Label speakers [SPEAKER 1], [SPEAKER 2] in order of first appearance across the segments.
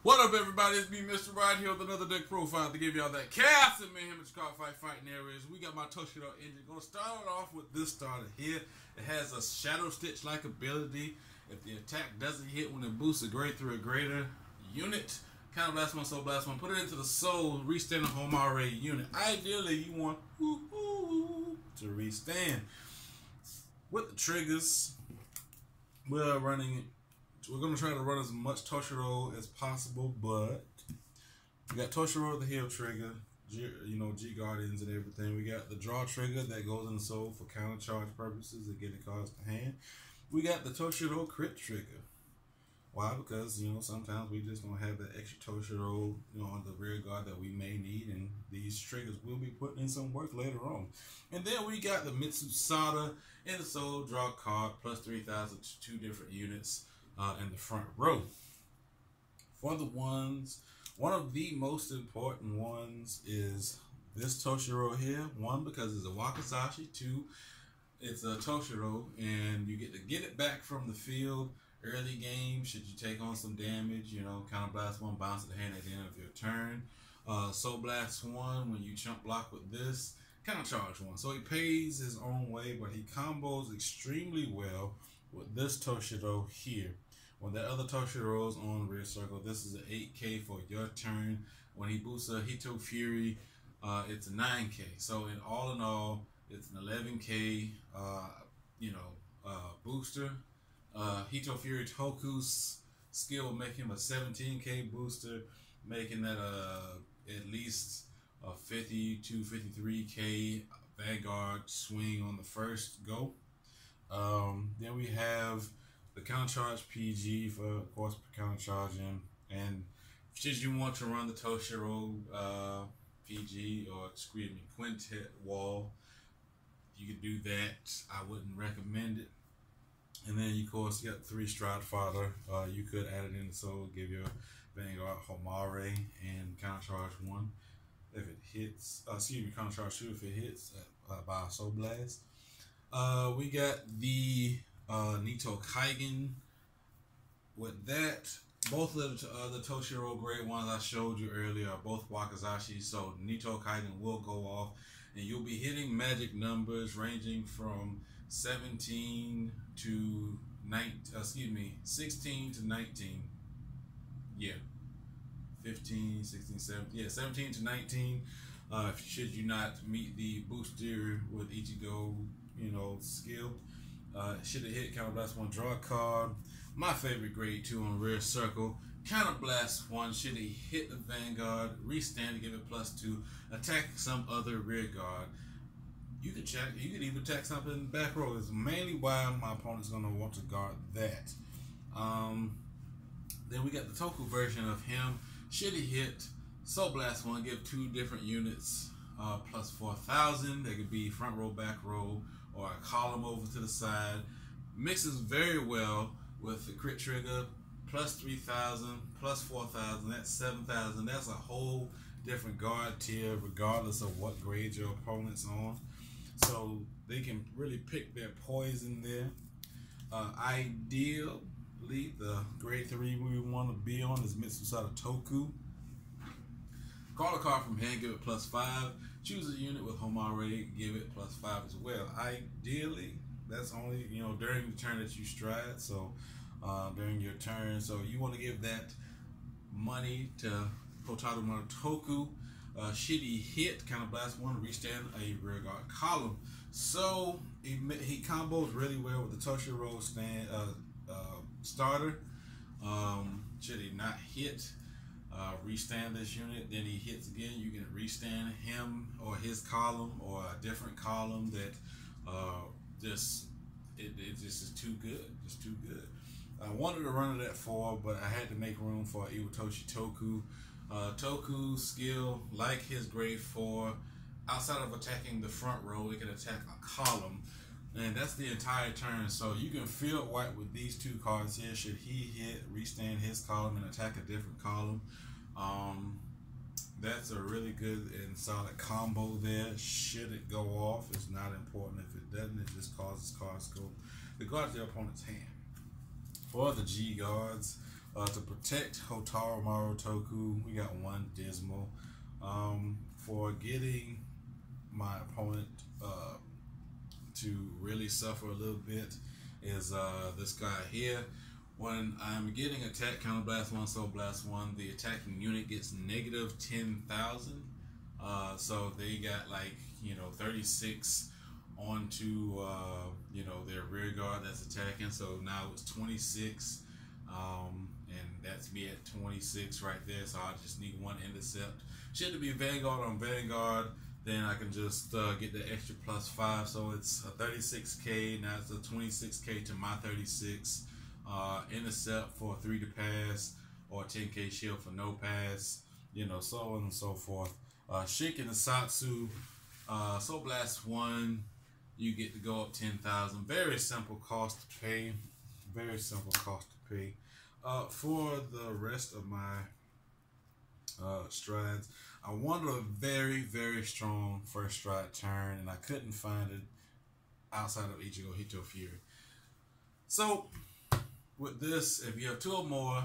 [SPEAKER 1] What up, everybody? It's me, Mr. Ride here with another deck profile to give y'all that chaos and mayhem and card fighting areas. We got my Toushirou engine. Gonna start it off with this starter here. It has a Shadow Stitch-like ability. If the attack doesn't hit when it boosts a grade 3 or greater unit, Counter Blast 1, Soul Blast 1, put it into the Soul, restand a Homare unit. Ideally, you want to restand. With the triggers, we're going to try to run as much Toushirou as possible, but we got Toushirou the heal trigger, G Guardians and everything. We got the draw trigger that goes in the soul for counter charge purposes and getting cards to hand. We got the Toushirou crit trigger. Why? Because, sometimes we just don't have that extra Toushirou, on the rear guard that we may need, and these triggers will be putting in some work later on. And then we got the Mitsusada in the soul, draw card, plus 3,000 to 2 different units. In the front row. For the ones, one of the most important ones is this Toushirou here. One, because it's a Wakizashi. Two, it's a Toushirou, and you get to get it back from the field early game. Should you take on some damage, Counter Blast 1, bounce the hand at the end of your turn. Soul Blast 1, when you chump block with this, Counter Charge 1. So he pays his own way, but he combos extremely well with this Toushirou here. When that other Toushirou is on rear circle, this is an 8K for your turn. When he boosts a Hito Fury, it's a 9K. So in all, it's an 11K, booster. Hito Fury Toku's skill will make him a 17K booster, making that at least a 50 to 53K Vanguard swing on the first go. Then we have the counter charge PG for, of course, counter charging. And should you want to run the Toushirou PG or quintet wall, you could do that. I wouldn't recommend it. And then, of course, you got 3 Stride Fodder. You could add it in the soul, give your Vanguard Homare and counter charge 1 if it hits. Counter charge 2 if it hits by a Soul Blast. We got the Nito Kaigen. With that, both of the Toushirou grade ones I showed you earlier are both Wakizashi, so Nito Kaigen will go off, and you'll be hitting magic numbers ranging from 16 to 19. Yeah. 15, 16, 17. Yeah, 17 to 19. Should you not meet the booster with Ichigo, skill. Should have hit Counter Blast 1, draw a card. My favorite grade 2 on rear circle. Counter Blast 1, should he hit the Vanguard, restand to give it +2, attack some other rear guard. You could even attack something in the back row. It's mainly why my opponent's gonna want to guard that. Then we got the Toku version of him. Should he hit Soul Blast 1, give 2 different units plus 4,000. They could be front row, back row, or a column over to the side. Mixes very well with the crit trigger, plus 3,000, plus 4,000, that's 7,000. That's a whole different guard tier regardless of what grade your opponent's on. So they can really pick their poison there. Ideally, the grade 3 we want to be on is Mitsusada Toku. Call a card from hand, give it +5. Choose a unit with Homare, give it +5 as well. Ideally, that's only, during the turn that you stride, so during your turn. So you want to give that money to Hotaru Toku. Should he hit Counter Blast 1, restand a rear guard column. So he combos really well with the Toushirou starter. Should he not hit, restand this unit, then he hits again, you can restand him or his column or a different column that it just is too good. Just too good. I wanted to run it at 4, but I had to make room for Iwatoshi Toku. Toku's skill, like his grade 4, outside of attacking the front row, it can attack a column. And that's the entire turn. So you can field wipe with these 2 cards here. Should he hit, restand his column, and attack a different column. That's a really good and solid combo there. Should it go off, it's not important. If it doesn't, it just causes cards to go the opponent's hand. For the G guards, To protect Hotaru Marutoku, we got one Dismal. For getting my opponent to really suffer a little bit is this guy here. When I'm getting attack, counter blast 1, soul blast 1, the attacking unit gets negative 10,000. So they got like, 36 onto, their rear guard that's attacking. So now it's 26. And that's me at 26 right there. So I just need one intercept. Should it be Vanguard on Vanguard, then I can just get the extra +5. So it's a 36k. Now it's a 26k to my 36. Intercept for 3 to pass, or 10k shield for no pass. So on and so forth. Shiken and Satsu, Soul Blast 1, you get to go up 10,000. Very simple cost to pay. Very simple cost to pay. For the rest of my strides, I wanted a very, very strong first stride turn, and I couldn't find it outside of Ichigo Hito Fury. So, with this, if you have 2 or more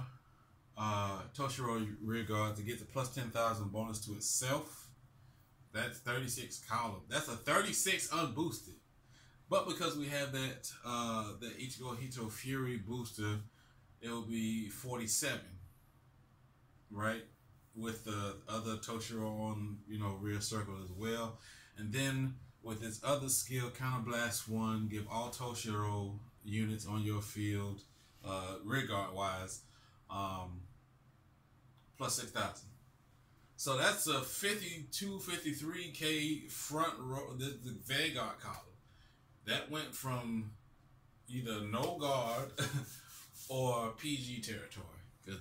[SPEAKER 1] Toushirou rear guards, it gets a plus 10,000 bonus to itself. That's 36 column. That's a 36 unboosted. But because we have that Ichigo Hito Fury booster, it will be 47, right? With the other Toushirou on, rear circle as well. And then with its other skill, Counter Blast 1, give all Toushirou units on your field, rear guard wise, plus 6,000. So that's a 52, 53k front row, the Vanguard column. That went from either no guard or PG territory, because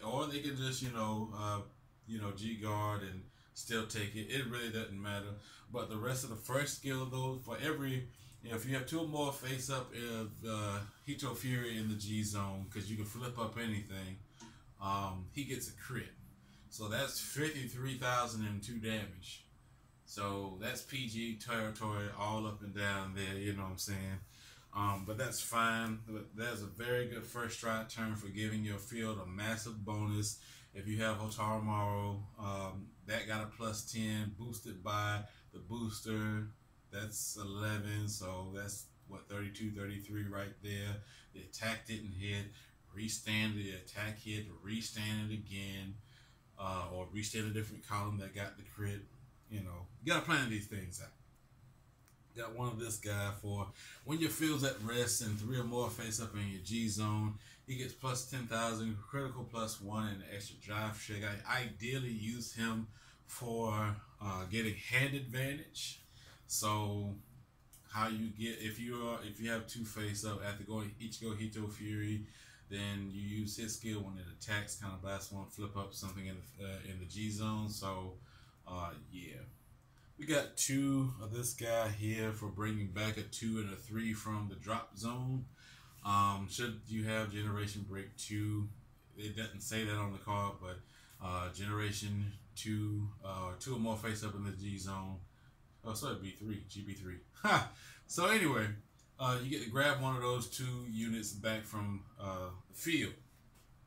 [SPEAKER 1] or they can just G guard and still take it. It really doesn't matter. But the rest of the first skill though, for every if you have 2 or more face up Hito Fury in the G zone, because you can flip up anything, he gets a crit. So that's 53,002 damage. So that's PG territory all up and down there, you know what I'm saying? But that's fine. But that's a very good first stride turn for giving your field a massive bonus. If you have Hotaru Maru, that got a plus 10 boosted by the booster. That's 11, so that's what, 32, 33 right there. The attack didn't hit. Restand the attack hit, restand it again, or restand a different column that got the crit. You gotta plan these things out. Got one of this guy for when your field's at rest and 3 or more face up in your G zone. He gets plus 10,000, critical plus 1, and an extra drive check. I ideally use him for getting hand advantage. So how you get, if you have 2 face up after going Ichigo Hito Fury, then you use his skill when it attacks, kind of blast 1, flip up something in the G zone. So yeah, we got 2 of this guy here for bringing back a 2 and a 3 from the drop zone. Should you have Generation Break 2, it doesn't say that on the card, but Generation 2, 2 or more face up in the G zone. Oh, so it'd be 3, GB3. Ha! So anyway, you get to grab one of those 2 units back from the field.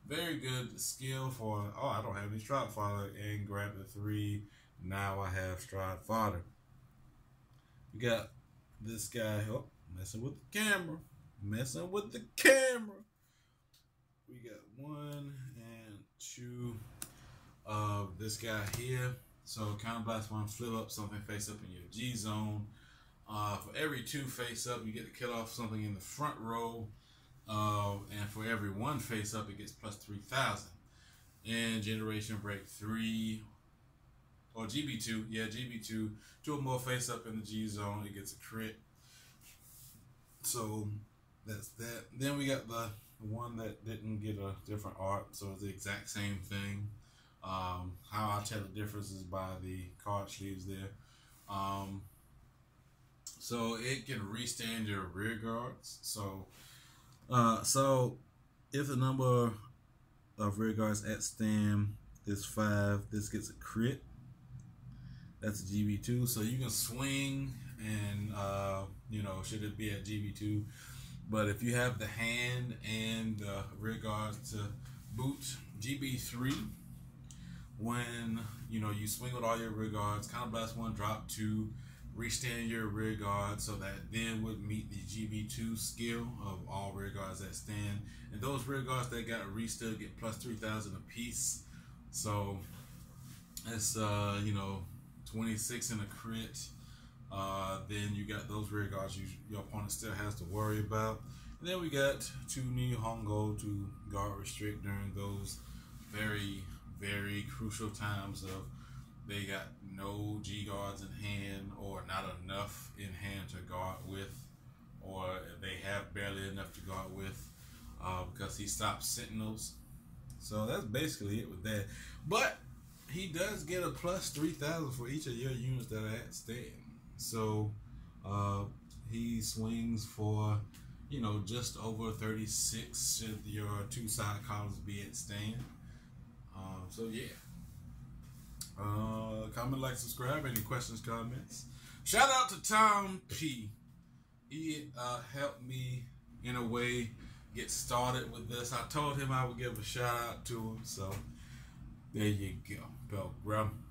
[SPEAKER 1] Very good skill for, I don't have any Stride Fodder, and grab the 3. Now I have Stride Fodder. We got this guy, messing with the camera. Messing with the camera. We got 1 and 2 of this guy here. So Counter Blast 1, flip up something face up in your G zone. For every 2 face up, you get to kill off something in the front row. And for every 1 face up, it gets plus 3,000. And Generation Break 3, or GB2, yeah, GB2, 2 or more face up in the G zone, it gets a crit. So that's that. Then we got the one that didn't get a different art, so it's the exact same thing. How I tell the difference is by the card sleeves there. So it can restand your rear guards. So if the number of rear guards at stand is 5, this gets a crit. That's a GB2. So you can swing and should it be at GB2, But if you have the hand and the rear guards to boot, GB3, when you swing with all your rear guards, counterblast 1, drop 2, restand your rear guard, so that then would meet the GB2 skill of all rear guards that stand. And those rear guards that got restood get plus 3,000 apiece. So it's 26 in a crit. Then you got those rear guards your opponent still has to worry about. And then we got 2 new Hongo to guard restrict during those very, very crucial times of they got no G guards in hand, or not enough in hand to guard with, or they have barely enough to guard with, because he stopped sentinels. So that's basically it with that. But he does get a plus 3,000 for each of your units that are at stand. So he swings for just over 36 should your 2 side columns be at stand. So yeah. Comment, like, subscribe. Any questions, comments? Shout out to Tom P. He helped me in a way get started with this. I told him I would give a shout out to him, so there you go, Pilgrim.